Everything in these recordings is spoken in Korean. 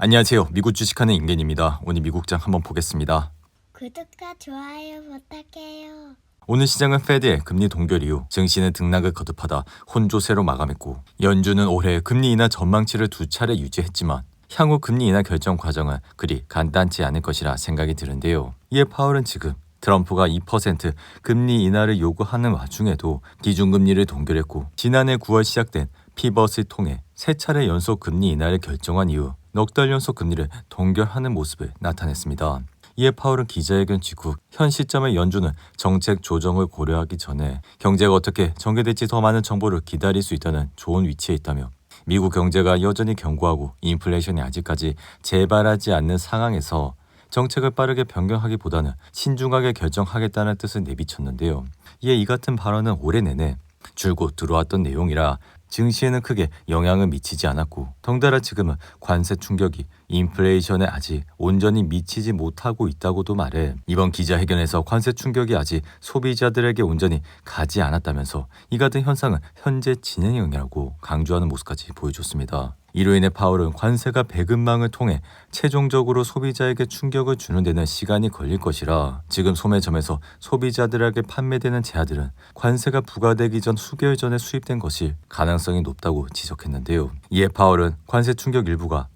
안녕하세요. 미국 주식하는 임gen입니다. 오늘 미국장 한번 보겠습니다. 구독과 좋아요 부탁해요. 오늘 시장은 페드의 금리 동결 이후 증시는 등락을 거듭하다 혼조세로 마감했고, 연준은 올해 금리 인하 전망치를 두 차례 유지했지만 향후 금리 인하 결정 과정은 그리 간단치 않을 것이라 생각이 드는데요. 이에 파월은 지금 트럼프가 2% 금리 인하를 요구하는 와중에도 기준금리를 동결했고, 지난해 9월 시작된 피벗을 통해 세 차례 연속 금리 인하를 결정한 이후 넉 달 연속 금리를 동결하는 모습을 나타냈습니다. 이에 파월은 기자회견 직후 현 시점에 연준은 정책 조정을 고려하기 전에 경제가 어떻게 전개될지 더 많은 정보를 기다릴 수 있다는 좋은 위치에 있다며, 미국 경제가 여전히 견고하고 인플레이션이 아직까지 재발하지 않는 상황에서 정책을 빠르게 변경하기보다는 신중하게 결정하겠다는 뜻을 내비쳤는데요. 이에 이 같은 발언은 올해 내내 줄곧 들어왔던 내용이라 증시에는 크게 영향을 미치지 않았고, 덩달아 지금은 관세 충격이 인플레이션에 아직 온전히 미치지 못하고 있다고도 말해 이번 기자회견에서 관세 충격이 아직 소비자들에게 온전히 가지 않았다면서 이 같은 현상은 현재 진행형이라고 강조하는 모습까지 보여줬습니다. 이로 인해 파월은 관세가 배급망을 통해 최종적으로 소비자에게 충격을 주는 데는 시간이 걸릴 것이라, 지금 소매점에서 소비자들에게 판매되는 제아들은 관세가 부과되기 전 수개월 전에 수입된 것일 가능성이 높다고 지적했는데요. 이에 파월은 관세 충격 일부가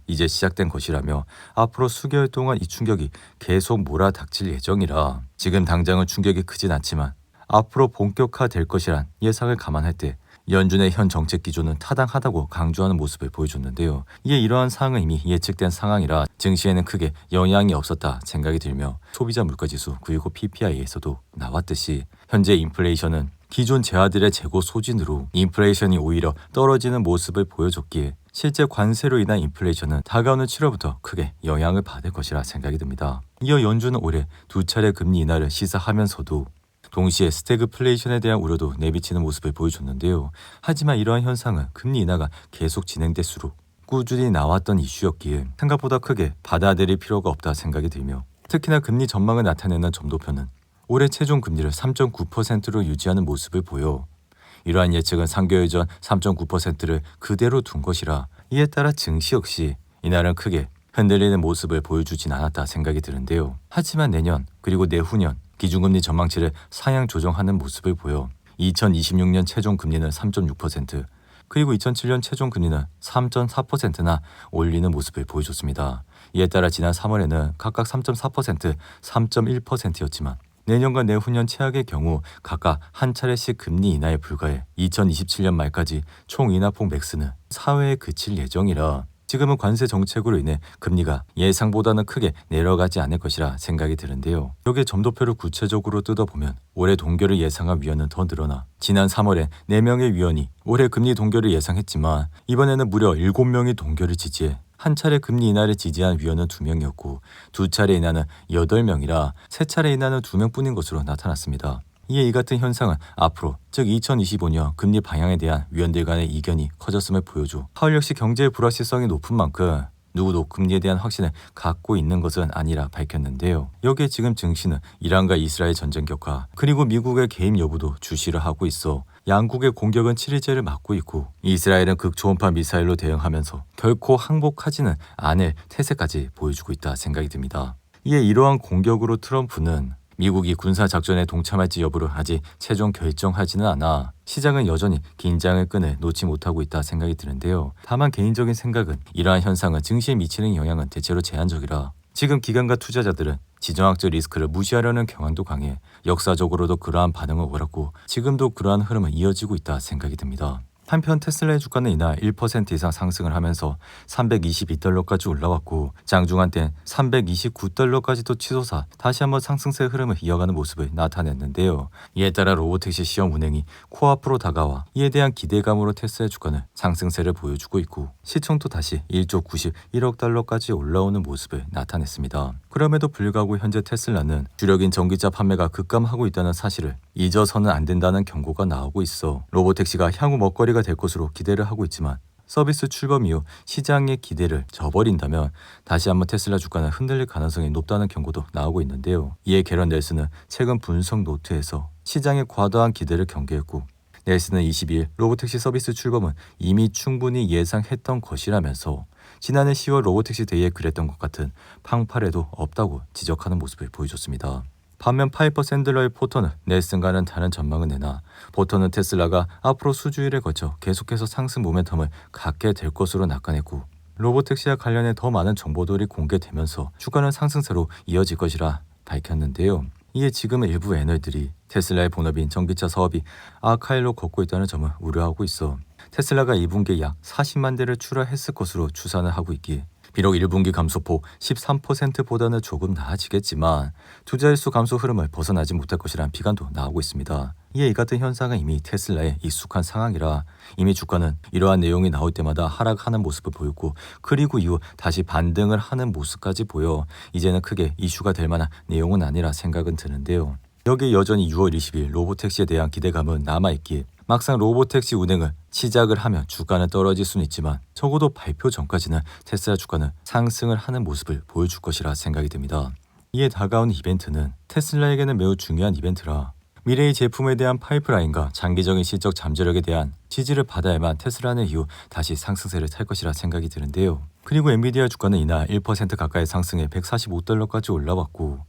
이제 시작된 것이라며 앞으로 수개월 동안 이 충격이 계속 몰아닥칠 예정이라, 지금 당장은 충격이 크진 않지만 앞으로 본격화될 것이란 예상을 감안할 때 연준의 현 정책 기조는 타당하다고 강조하는 모습을 보여줬는데요. 이에 이러한 사항은 이미 예측된 상황이라 증시에는 크게 영향이 없었다 생각이 들며, 소비자 물가지수 그리고 PPI에서도 나왔듯이 현재 인플레이션은 기존 제아들의 재고 소진으로 인플레이션이 오히려 떨어지는 모습을 보여줬기에 실제 관세로 인한 인플레이션은 다가오는 7월부터 크게 영향을 받을 것이라 생각이 듭니다. 이어 연준은 올해 두 차례 금리 인하를 시사하면서도 동시에 스태그플레이션에 대한 우려도 내비치는 모습을 보여줬는데요. 하지만 이러한 현상은 금리 인하가 계속 진행될수록 꾸준히 나왔던 이슈였기에 생각보다 크게 받아들일 필요가 없다 생각이 들며, 특히나 금리 전망을 나타내는 점도표는 올해 최종 금리를 3.9%로 유지하는 모습을 보여 이러한 예측은 3개월 전 3.9%를 그대로 둔 것이라, 이에 따라 증시 역시 이날은 크게 흔들리는 모습을 보여주진 않았다 생각이 드는데요. 하지만 내년 그리고 내후년 기준금리 전망치를 상향 조정하는 모습을 보여 2026년 최종 금리는 3.6%, 그리고 2007년 최종 금리는 3.4%나 올리는 모습을 보여줬습니다. 이에 따라 지난 3월에는 각각 3.4%, 3.1%였지만 내년과 내후년 최악의 경우 각각 한 차례씩 금리 인하에 불과해 2027년 말까지 총 인하폭 맥스는 4회에 그칠 예정이라, 지금은 관세 정책으로 인해 금리가 예상보다는 크게 내려가지 않을 것이라 생각이 드는데요. 여기에 점도표를 구체적으로 뜯어보면 올해 동결을 예상한 위원은 더 늘어나 지난 3월에 4명의 위원이 올해 금리 동결을 예상했지만 이번에는 무려 7명이 동결을 지지해 한 차례 금리 인하를 지지한 위원은 2명이었고 두 차례 인하는 8명이라 세 차례 인하는 2명뿐인 것으로 나타났습니다. 이에 이 같은 현상은 앞으로 즉 2025년 금리 방향에 대한 위원들 간의 이견이 커졌음을 보여줘 파월 역시 경제의 불확실성이 높은 만큼 누구도 금리에 대한 확신을 갖고 있는 것은 아니라 밝혔는데요. 여기에 지금 증시는 이란과 이스라엘 전쟁 격화 그리고 미국의 개입 여부도 주시를 하고 있어 양국의 공격은 7일째를 맞고 있고, 이스라엘은 극초음파 미사일로 대응하면서 결코 항복하지는 않을 태세까지 보여주고 있다 생각이 듭니다. 이에 이러한 공격으로 트럼프는 미국이 군사작전에 동참할지 여부를 아직 최종 결정하지는 않아 시장은 여전히 긴장의 끈을 놓지 못하고 있다 생각이 드는데요. 다만 개인적인 생각은 이러한 현상은 증시에 미치는 영향은 대체로 제한적이라, 지금 기관과 투자자들은 지정학적 리스크를 무시하려는 경향도 강해 역사적으로도 그러한 반응을 옳았고 지금도 그러한 흐름은 이어지고 있다 생각이 듭니다. 한편 테슬라의 주가는 이날 1% 이상 상승을 하면서 322달러까지 올라왔고 장중한 땐 329달러까지도 치솟아 다시 한번 상승세 흐름을 이어가는 모습을 나타냈는데요. 이에 따라 로보택시 시험 운행이 코앞으로 다가와 이에 대한 기대감으로 테슬라의 주가는 상승세를 보여주고 있고 시총도 다시 1조 91억 달러까지 올라오는 모습을 나타냈습니다. 그럼에도 불구하고 현재 테슬라는 주력인 전기차 판매가 급감하고 있다는 사실을 잊어서는 안 된다는 경고가 나오고 있어 로보택시가 향후 먹거리가 될 것으로 기대를 하고 있지만 서비스 출범 이후 시장의 기대를 저버린다면 다시 한번 테슬라 주가는 흔들릴 가능성이 높다는 경고도 나오고 있는데요. 이에 게런 넬슨은 최근 분석 노트에서 시장의 과도한 기대를 경계했고 넬슨은 22일 로보택시 서비스 출범은 이미 충분히 예상했던 것이라면서 지난해 10월 로보택시 데이에 그랬던 것 같은 팡파레도 없다고 지적하는 모습을 보여줬습니다. 반면 파이퍼 샌들러의 포터는 넬슨과는 다른 전망을 내나 포터는 테슬라가 앞으로 수주일에 거쳐 계속해서 상승 모멘텀을 갖게 될 것으로 낙관했고 로보택시와 관련해 더 많은 정보들이 공개되면서 주가는 상승세로 이어질 것이라 밝혔는데요. 이에 지금은 일부 애널들이 테슬라의 본업인 전기차 사업이 악화일로 걷고 있다는 점을 우려하고 있어 테슬라가 2분기에 약 40만 대를 출하했을 것으로 추산을 하고 있기에 비록 1분기 감소폭 13%보다는 조금 나아지겠지만 두 자릿수 감소 흐름을 벗어나지 못할 것이라는 비관도 나오고 있습니다. 이에 이 같은 현상은 이미 테슬라에 익숙한 상황이라 이미 주가는 이러한 내용이 나올 때마다 하락하는 모습을 보였고 그리고 이후 다시 반등을 하는 모습까지 보여 이제는 크게 이슈가 될 만한 내용은 아니라 생각은 드는데요. 여기에 여전히 6월 20일 로보택시에 대한 기대감은 남아있기에 막상 로보택시 운행을 시작을 하면 주가는 떨어질 수는 있지만 적어도 발표 전까지는 테슬라 주가는 상승을 하는 모습을 보여줄 것이라 생각이 듭니다. 이에 다가온 이벤트는 테슬라에게는 매우 중요한 이벤트라 미래의 제품에 대한 파이프라인과 장기적인 실적 잠재력에 대한 지지를 받아야만 테슬라는 이후 다시 상승세를 탈 것이라 생각이 드는데요. 그리고 엔비디아 주가는 이날 1% 가까이 상승해 145달러까지 올라왔고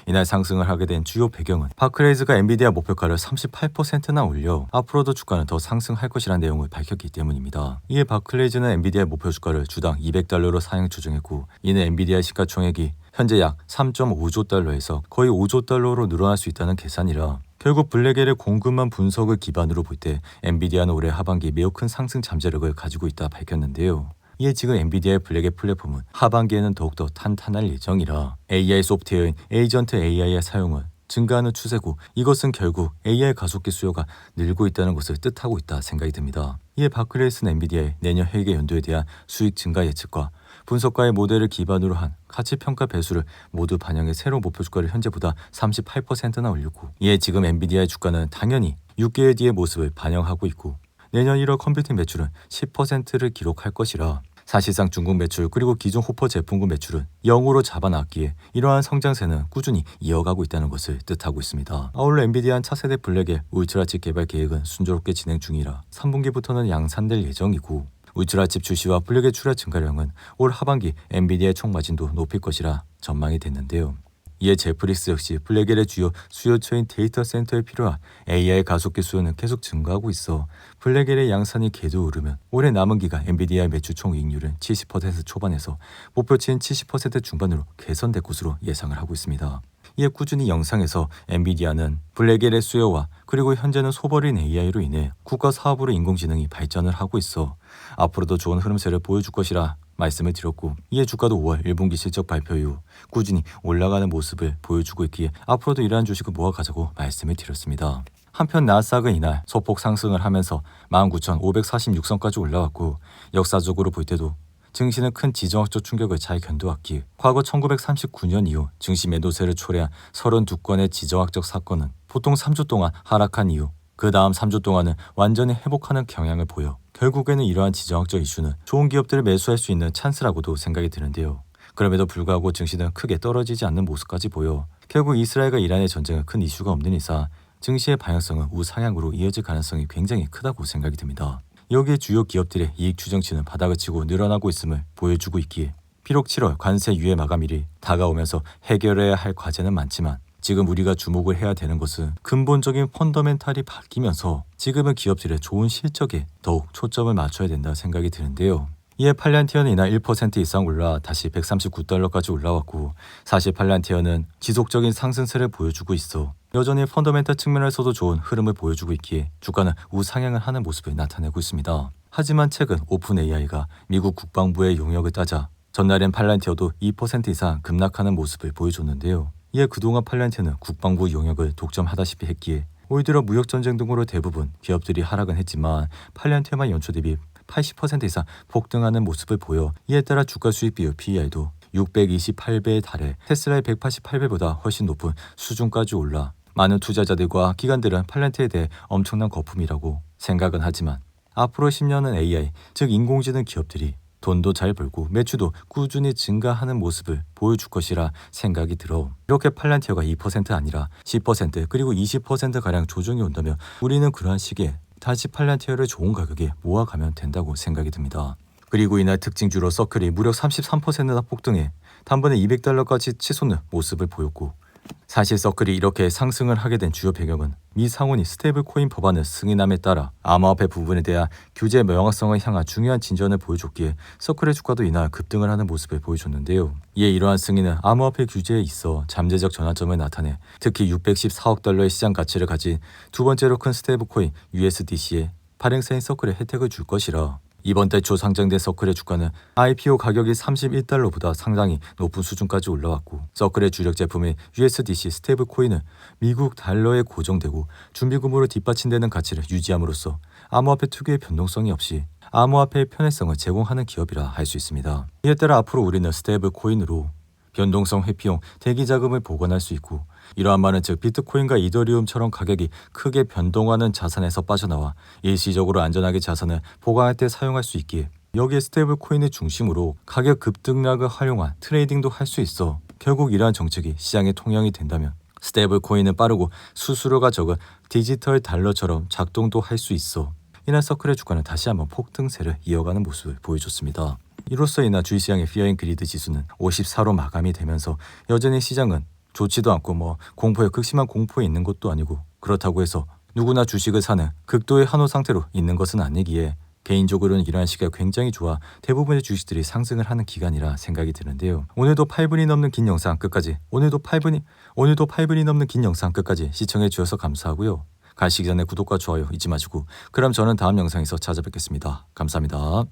이날 상승을 하게 된 주요 배경은 바클레이즈가 엔비디아 목표가를 38%나 올려 앞으로도 주가는 더 상승할 것이라는 내용을 밝혔기 때문입니다. 이에 바클레이즈는 엔비디아 목표 주가를 주당 200달러로 상향 조정했고 이는 엔비디아 시가총액이 현재 약 3.5조 달러에서 거의 5조 달러로 늘어날 수 있다는 계산이라 결국 블랙엘의 공급망 분석을 기반으로 볼 때 엔비디아는 올해 하반기 매우 큰 상승 잠재력을 가지고 있다 밝혔는데요. 이에 지금 엔비디아의 블랙의 플랫폼은 하반기에는 더욱더 탄탄할 예정이라 AI 소프트웨어인 에이전트 AI의 사용은 증가하는 추세고 이것은 결국 AI 가속기 수요가 늘고 있다는 것을 뜻하고 있다 생각이 듭니다. 이에 바클레이스는 엔비디아의 내년 회계 연도에 대한 수익 증가 예측과 분석가의 모델을 기반으로 한 가치평가 배수를 모두 반영해 새로운 목표 주가를 현재보다 38%나 올렸고 이에 지금 엔비디아의 주가는 당연히 6개월 뒤의 모습을 반영하고 있고 내년 1월 컴퓨팅 매출은 10%를 기록할 것이라 사실상 중국 매출 그리고 기존 호퍼 제품군 매출은 0으로 잡아놨기에 이러한 성장세는 꾸준히 이어가고 있다는 것을 뜻하고 있습니다. 아울러 엔비디아는 차세대 블랙의 울트라칩 개발 계획은 순조롭게 진행 중이라 3분기부터는 양산될 예정이고 울트라칩 출시와 블랙의 출하 증가량은 올 하반기 엔비디아의 총 마진도 높일 것이라 전망이 됐는데요. 이에 제프릭스 역시 블랙엘의 주요 수요처인 데이터 센터에 필요한 AI 가속기 수요는 계속 증가하고 있어 블랙엘의 양산이 계속 오르면 올해 남은 기간 엔비디아의 매출 총이익률은 70% 초반에서 목표치인 70% 중반으로 개선될 것으로 예상을 하고 있습니다. 이에 꾸준히 영상에서 엔비디아는 블랙엘의 수요와 그리고 현재는 소버린 AI로 인해 국가 사업으로 인공지능이 발전을 하고 있어 앞으로도 좋은 흐름세를 보여줄 것이라 말씀을 드렸고 이에 주가도 5월 1분기 실적 발표 이후 꾸준히 올라가는 모습을 보여주고 있기에 앞으로도 이러한 주식을 모아가자고 말씀을 드렸습니다. 한편 나스닥은 이날 소폭 상승을 하면서 19,546선까지 올라왔고 역사적으로 볼 때도 증시는 큰 지정학적 충격을 잘 견뎌왔기에 과거 1939년 이후 증시 매도세를 초래한 32건의 지정학적 사건은 보통 3주 동안 하락한 이후 그 다음 3주 동안은 완전히 회복하는 경향을 보여 결국에는 이러한 지정학적 이슈는 좋은 기업들을 매수할 수 있는 찬스라고도 생각이 드는데요. 그럼에도 불구하고 증시는 크게 떨어지지 않는 모습까지 보여 결국 이스라엘과 이란의 전쟁은 큰 이슈가 없는 이상 증시의 방향성은 우상향으로 이어질 가능성이 굉장히 크다고 생각이 듭니다. 여기에 주요 기업들의 이익 추정치는 바닥을 치고 늘어나고 있음을 보여주고 있기에 비록 7월 관세 유예 마감일이 다가오면서 해결해야 할 과제는 많지만 지금 우리가 주목을 해야 되는 것은 근본적인 펀더멘탈이 바뀌면서 지금은 기업들의 좋은 실적에 더욱 초점을 맞춰야 된다 생각이 드는데요. 이에 팔란티어는 이날 1% 이상 올라 다시 139달러까지 올라왔고 사실 팔란티어는 지속적인 상승세를 보여주고 있어 여전히 펀더멘탈 측면에서도 좋은 흐름을 보여주고 있기에 주가는 우상향을 하는 모습을 나타내고 있습니다. 하지만 최근 오픈 AI가 미국 국방부의 용역을 따자 전날엔 팔란티어도 2% 이상 급락하는 모습을 보여줬는데요. 이에 그동안 팔란티어는 국방부 용역을 독점하다시피 했기에 올 들어 무역전쟁 등으로 대부분 기업들이 하락은 했지만 팔란티어만 연초 대비 80% 이상 폭등하는 모습을 보여 이에 따라 주가 수익 비율 PER도 628배에 달해 테슬라의 188배보다 훨씬 높은 수준까지 올라 많은 투자자들과 기관들은 팔란티어에 대해 엄청난 거품이라고 생각은 하지만 앞으로 10년은 AI, 즉 인공지능 기업들이 돈도 잘 벌고 매출도 꾸준히 증가하는 모습을 보여줄 것이라 생각이 들어 이렇게 팔란티어가 2% 아니라 10% 그리고 20%가량 조정이 온다면 우리는 그러한 시기에 다시 팔란티어를 좋은 가격에 모아가면 된다고 생각이 듭니다. 그리고 이날 특징주로 서클이 무려 33%나 폭등해 단번에 $200까지 치솟는 모습을 보였고, 사실 서클이 이렇게 상승을 하게 된 주요 배경은 미 상원이 스테이블 코인 법안을 승인함에 따라 암호화폐 부분에 대한 규제 명확성을 향한 중요한 진전을 보여줬기에 서클의 주가도 이날 급등을 하는 모습을 보여줬는데요. 이에 이러한 승인은 암호화폐 규제에 있어 잠재적 전환점을 나타내 특히 $614억 시장 가치를 가진 두 번째로 큰 스테이블 코인 USDC에 발행사인 서클에 혜택을 줄 것이라, 이번 달 초 상장된 서클의 주가는 IPO 가격이 $31보다 상당히 높은 수준까지 올라왔고, 서클의 주력 제품인 USDC 스테이블 코인은 미국 달러에 고정되고 준비금으로 뒷받침되는 가치를 유지함으로써 암호화폐 특유의 변동성이 없이 암호화폐의 편의성을 제공하는 기업이라 할 수 있습니다. 이에 따라 앞으로 우리는 스테이블 코인으로 변동성 회피용 대기 자금을 보관할 수 있고, 이러한 말은 즉 비트코인과 이더리움처럼 가격이 크게 변동하는 자산에서 빠져나와 일시적으로 안전하게 자산을 보관할 때 사용할 수 있기에, 여기에 스테이블 코인을 중심으로 가격 급등락을 활용한 트레이딩도 할 수 있어 결국 이러한 정책이 시장에 통용이 된다면 스테이블 코인은 빠르고 수수료가 적은 디지털 달러처럼 작동도 할 수 있어 이날 서클의 주가는 다시 한번 폭등세를 이어가는 모습을 보여줬습니다. 이로써 이날 주식시장의 피어 앤 그리드 지수는 54로 마감이 되면서 여전히 시장은 좋지도 않고 공포에 극심한 공포에 있는 것도 아니고, 그렇다고 해서 누구나 주식을 사는 극도의 환호 상태로 있는 것은 아니기에 개인적으로는 이러한 시기가 굉장히 좋아 대부분의 주식들이 상승을 하는 기간이라 생각이 드는데요. 오늘도 8분이 넘는 긴 영상 끝까지 시청해 주셔서 감사하고요. 가시기 전에 구독과 좋아요 잊지 마시고, 그럼 저는 다음 영상에서 찾아뵙겠습니다. 감사합니다.